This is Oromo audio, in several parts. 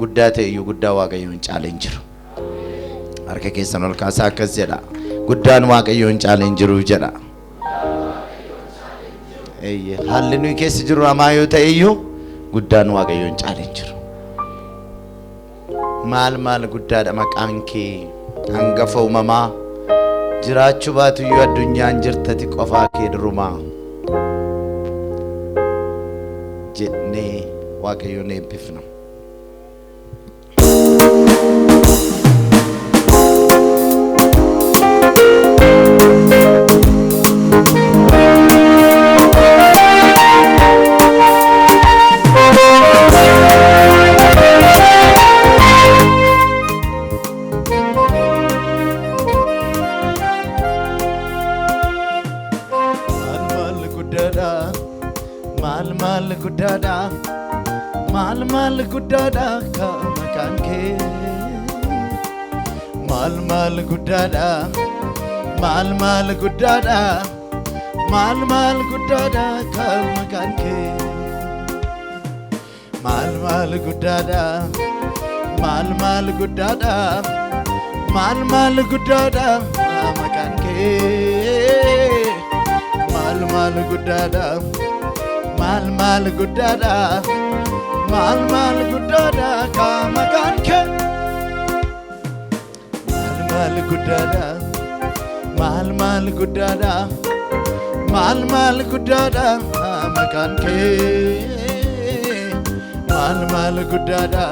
guddaa ta'e guddaa waaqayyoon caala hin jiru. Harka keessan ol kaasaa akkas jedha. Guddaan waaqayyoon caala hin jiru jedha. Haalli nuyi keessa jiru hamaa yoo ta'e iyyuu guddaan waaqayyoon caala hin jiru. Maal guddaadha maqaan kee hangafa uumamaa jiraachuu baatu iyyuu addunyaan jirtati qofaa kee durumaa jennee waaqayyoon eebbifna. Mal guddada ka makan ke mal guddada ka makan ke mal guddada makan ke mal guddada mal guddada ka makan ke mal guddada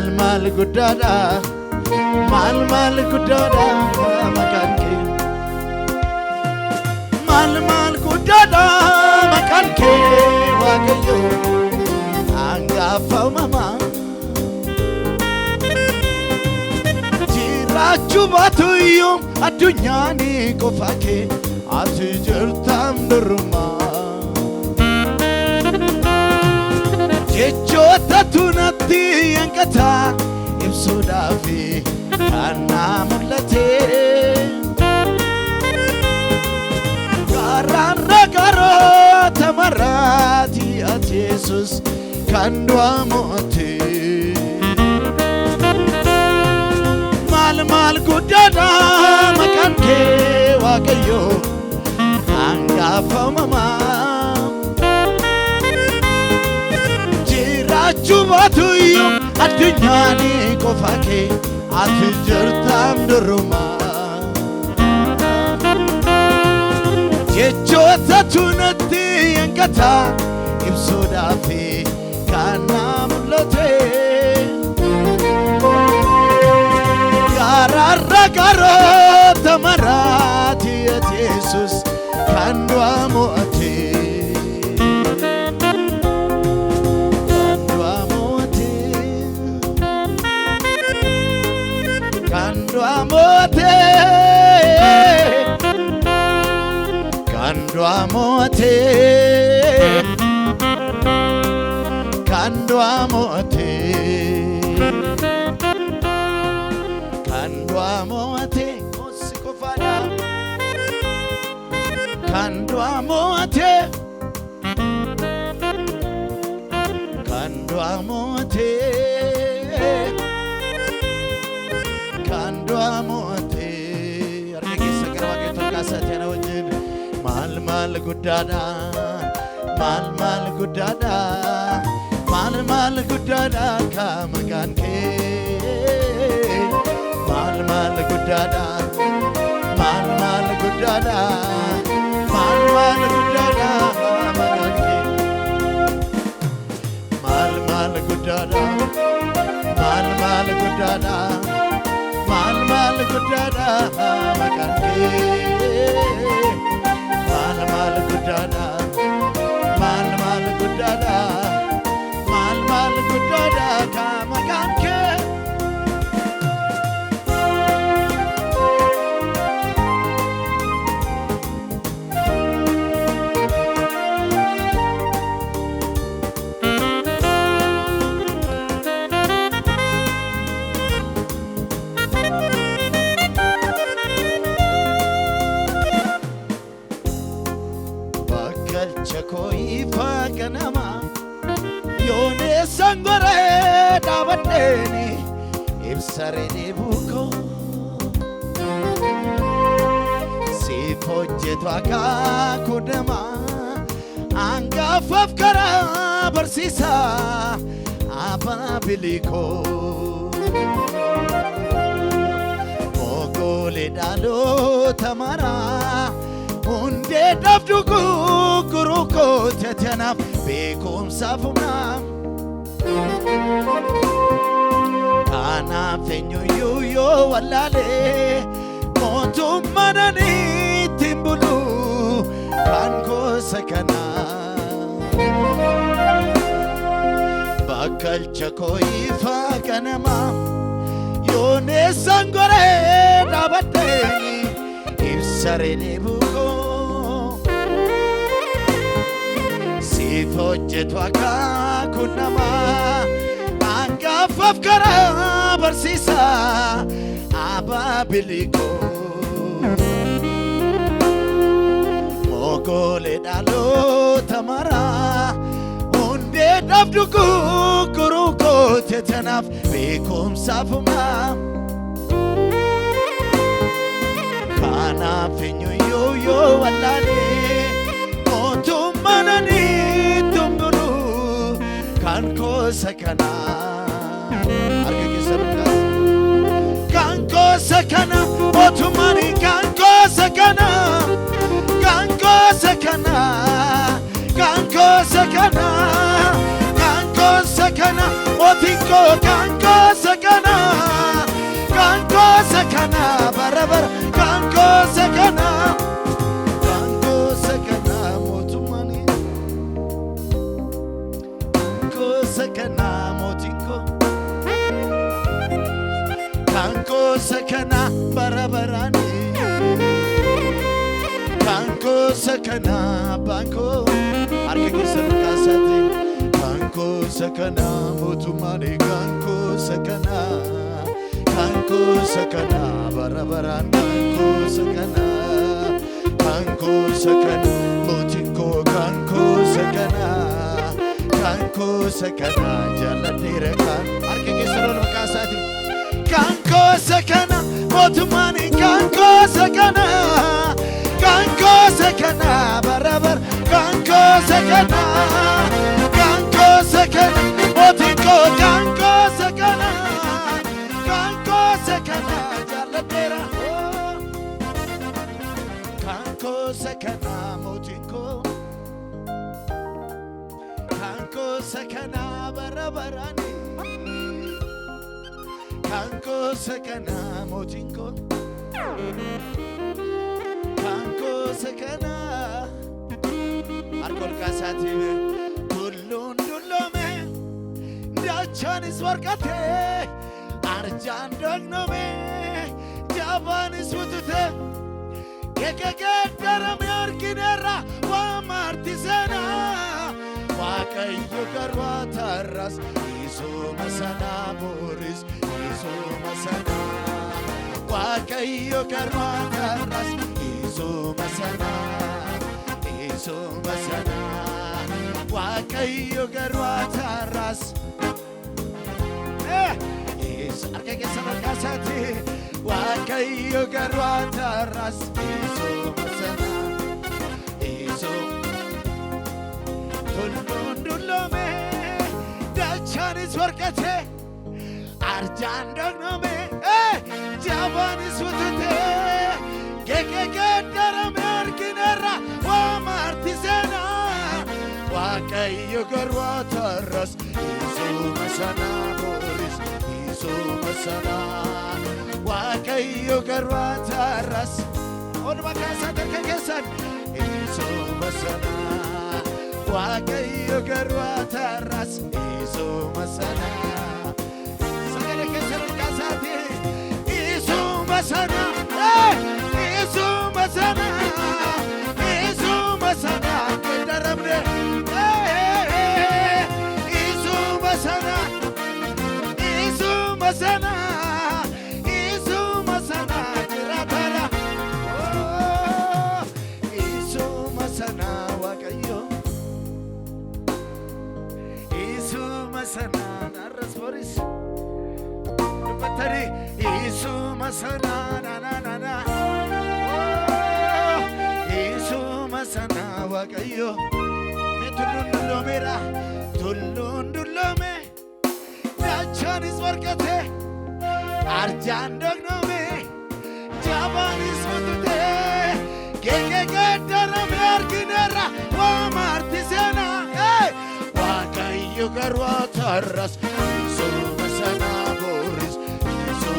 makan ke mal guddada makan ke mal guddada makan ke waaqayyo hangafa mama jiraachuu baatu iyyuu addunyaan qofaa kee ati jirtam durumaa jechoota tunatti hanqataa ibsuudhaaf kan naa mul'ate garoota maraati ati Yesus kan du'a moote mal guddada maqaan kee waaqayyo hangafa uumamaa jiraachuu baatu iyyuu addunyaan qofaa kee ati jirtam durumaa jechoota tunatti hanqataa ibsuudhaaf kan naa mul'ate garoota maraati ati Yesus kan du'a moote kan du'a moote osikofada kan du'a moote harka keessa gara waaqayyoo kaasaati ana wajjin mal guddada ka makan ke mal guddada makan ke mal guddada makan ke mal guddada ka makan ke yoone sangore dhaabadheeni ibsareni buko siif hojjetu akka kudama angafaaf karaa barsiisaa ababiliko mogole dhaloota maraa hundee dhabdu gurguruu koote tanaaf beekumsaaf humnaa kanaaf eenyuyyuu yoo wallaalee mootummaan ittiin bulu kan gosa kanaa bakkalcha koo ifa ganamaa yoone sangoree dhaabadheeni ibsareni buko siif hojjetu akka kunnamaa angafaaf karaa barsiisaa ababiliko mogole dhaloota maraa hundee dhabdu gurguruu koote tanaaf beekumsaaf humnaa kanaaf eenyuyyuu yoo wallaalee mootummaan ittiin bulu kan gosa kanaa harka keessa dhugaas kan gosa kanaa mootummaan kan gosa kanaa kan gosa kanaa kan gosa kanaa kan gosa kanaa mootinko kan gosa kanaa kan gosa kanaa barabara kan gosa kanaa kan gosa kanaa mootummaan gosa kanaa mootinko kan gosa kanaa barabarani kan gosa kanaa banko harka keessa dhugaasate kan gosa kanaa mootummaan kan gosa kanaa kan gosa kanaa barabaraan kan gosa kanaa kan gosa kanaa mootinko kan gosa kanaa kan gosa kanaa jaaladheera kan harka keessa dhugaasate kan gosa kanaa mootummaan kan gosa kanaa kan gosa kanaa barabar kan gosa kanaa kan gosa kanaa mootinko kan gosa kanaa kan gosa kanaa jaaladheera kan gosa kanaa mootinko kan gosa kanaa barabarani kan gosa kanaa mootinko kan gosa kanaa harkol kaasaati tulluun dulloome dachaanis warqate arjaan dognome jabaanis utute geggeeddarame argineerra waa marti seenaa waaqayyo garwaatarras isuma sanaa boris isuma sanaa waaqayyo garwaatarras isuma sanaa isuma sanaa waaqayyo garwaatarras harka keessa markaasaati waaqayyo garwaatarras isuma sanaa tulluun dulloome dachaanis warqate arjaan dognome jabaanis utute geggeeddarame argineerra waa marti seenaa waaqayyo garwaatarras isuma sanaa boris isuma sanaa waaqayyo garwaatarras oduma kaasaa harka keessan isuma sanaa waaqayyo garwaatarras isuma sanaa sagale keessan kaasaati isuma sanaa isuma sanaa isuma sanaa kedaramne isuma sanaa isuma sanaa isuma sanaa jiratala isuma sanaa waaqayyo masana narras boris batari Isu masana na na na na Isu masana wakayo me tulundulo mera tulundulo me Dachanis warkate arjan dogno me Jabanis mutute Gege gedara me arginera wa martisena Wakayo garwa tarras Isu masana boris Isu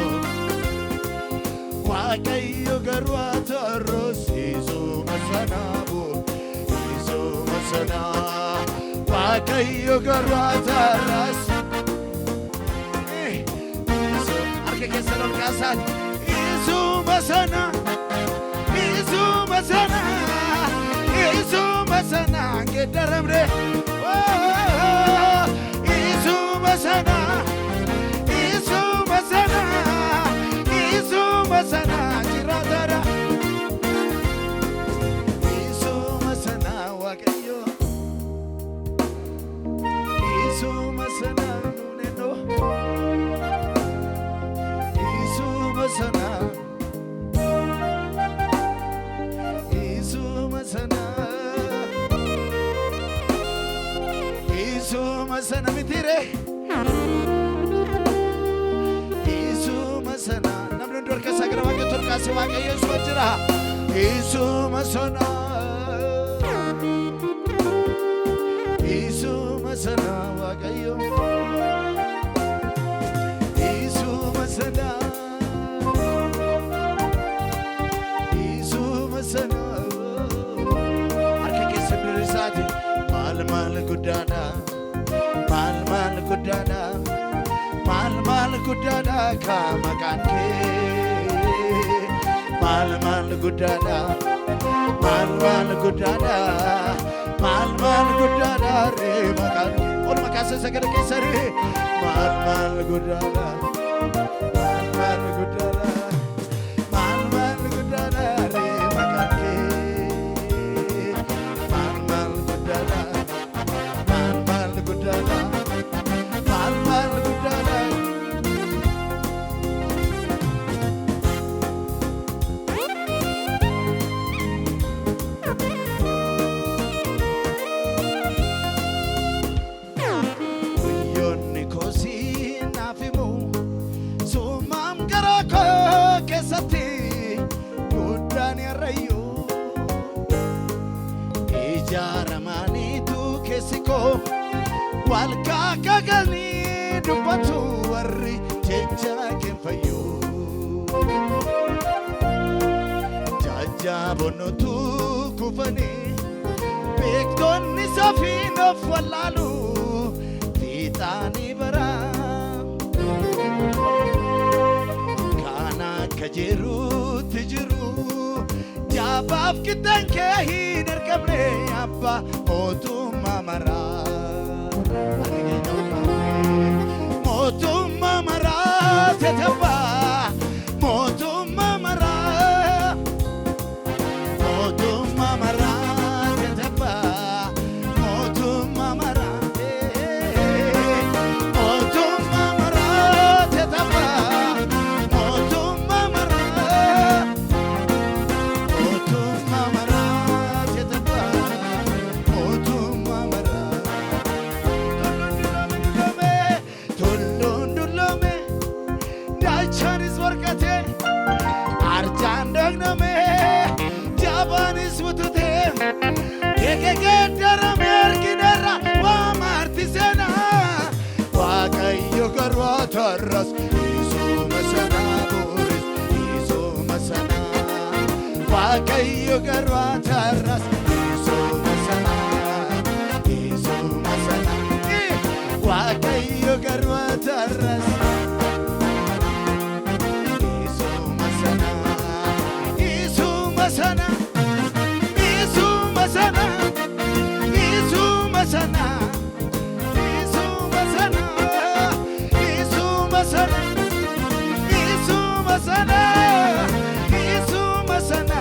Wakayo garwa tarras Isu masana boris Isu masana Wakayo garwa tarras Isu Arke kesalon kasat Isu masana Isu masana Isu masana Gedaramre Isu masana Isu masana Isu masana Jiradara Isu masana wakayo Isu masana nuneno Isu masana Isu masana Isu masana mitire Isu masana namnu dorka sagra waqe turka se waqe yesu ajra Isu masana Isu masana waqe yo Isu masana Isu masana arke ke sendrisati mal gudana mal gudana mal gudana kamakanke mal gudana mal gudana re makanke ol makase sagare ke sare mal gudana mal gudana re makanke mal gudana Uyonni kosi nafimu sumam garako kesati gudani rayo Ijaramani tu kesiko Walka kagani dubatu warri jecha kenfayo Jaja bonotu kufani Bektoni safino falalu Titani bara Kana kajiru tijiru Jabab kitan kehin erkamne abba otu mamara Motum mamara tetaba Motum mamara Motum mamara tetaba Motum mamara Motum mamara tetaba Motum mamara Motum mamara tetaba Motum mamara Tullundulome Dachanis warkate Arjan dognome Jabanis mutute Gege darame arginera Wa martisena Wakayo garwa tarras Isu masana boris Isu masana Wakayo garwa tarras Isu masana Isu masana Wakayo garwa tarras Isu masana Isu masana Isu masana Isu masana Isu masana Isu masana Isu masana Isu masana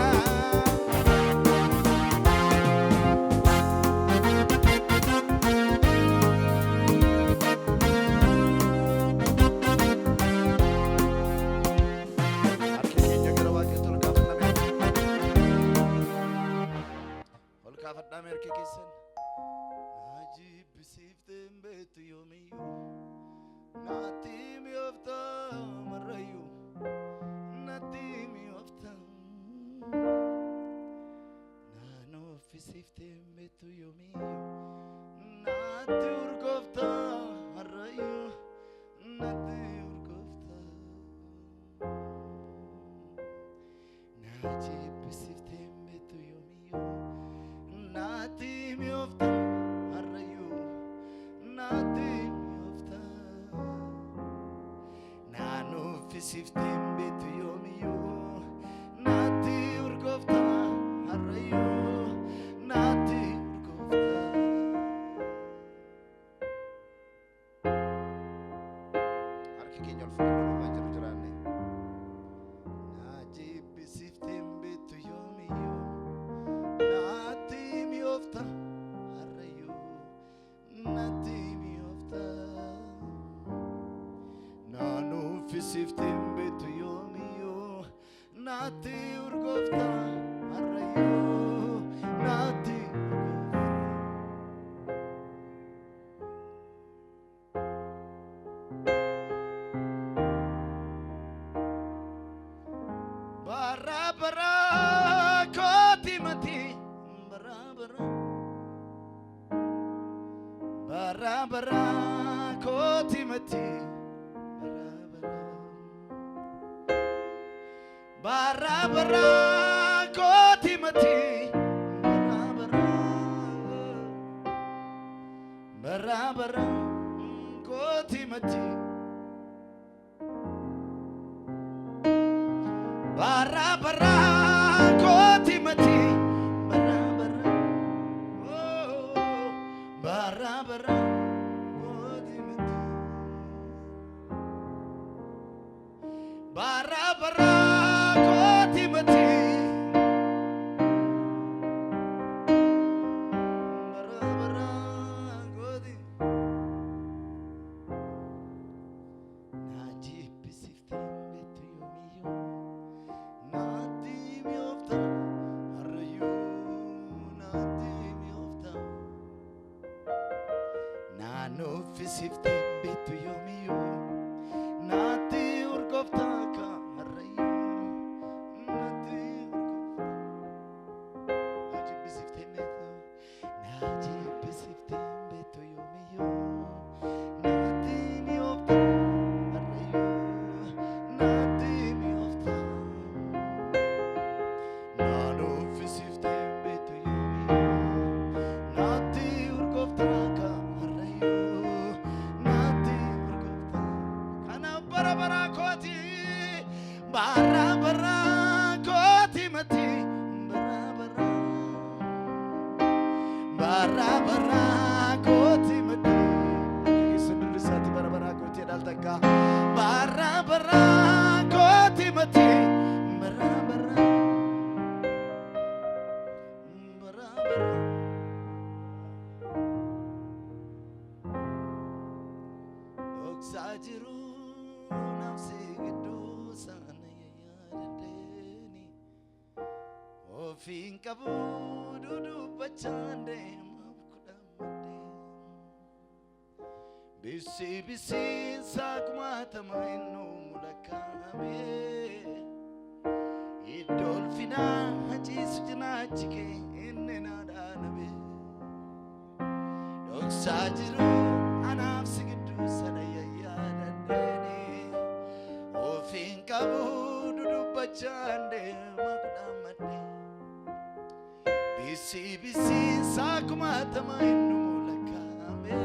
natti urgoofta harrayyuu natti urgoofta na jibbisiiftee beektu yoomiyyuu natti mi'oofta harrayyuu natti mi'oofta na nuffisiiftee beektu yoomiyyuu natti urgoofta harrayyuu natti Siftim betu yomiyo nati urgofta harrayo nati bara bara koti mati bara bara bara bara koti mati bara bara koti mati bara bara koti mati bara bara koti mati bara bara oh bara bara koti mati bara bara Sifte betu yomiyo nati urgofta ka harrayo nati urgofta najib sifte betu yomiyo nati miofta harrayo nati miofta nano sifte betu yomiyo nati urgofta ka harrayo bara bara koti bara bara koti mati bara bara bara bara koti mati sendiri saat bara bara koti dal taka bara bara koti mati bara bara bara bara oksajiru Finka budu bachande mabkudamade bisi bisi sakmata mainu mulakame idolfina haji sujna chike inna danabe doksajiru anaf sigidu sadaya yadadene o finka budu bachande mabkudamade bisi bisi sakmata mainu mulakame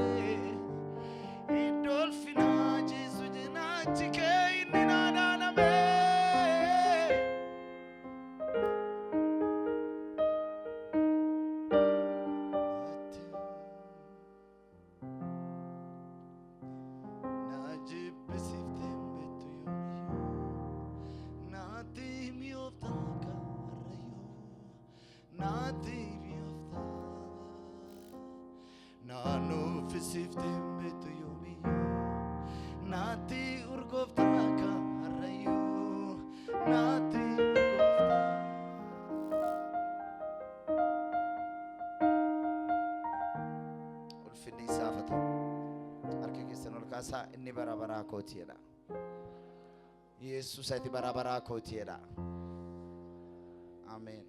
idolfina jesu jena chike inna daname najib sifte betu yomiyo nati miofta ka harrayo nati miofta nano sifte betu yomiyo nati urgofta ka harrayo nati urgofta ulfinni safatu harka keessan ol kaasaa inni bara baraa kootiidha Yesuus ati bara baraa kootiidha Amen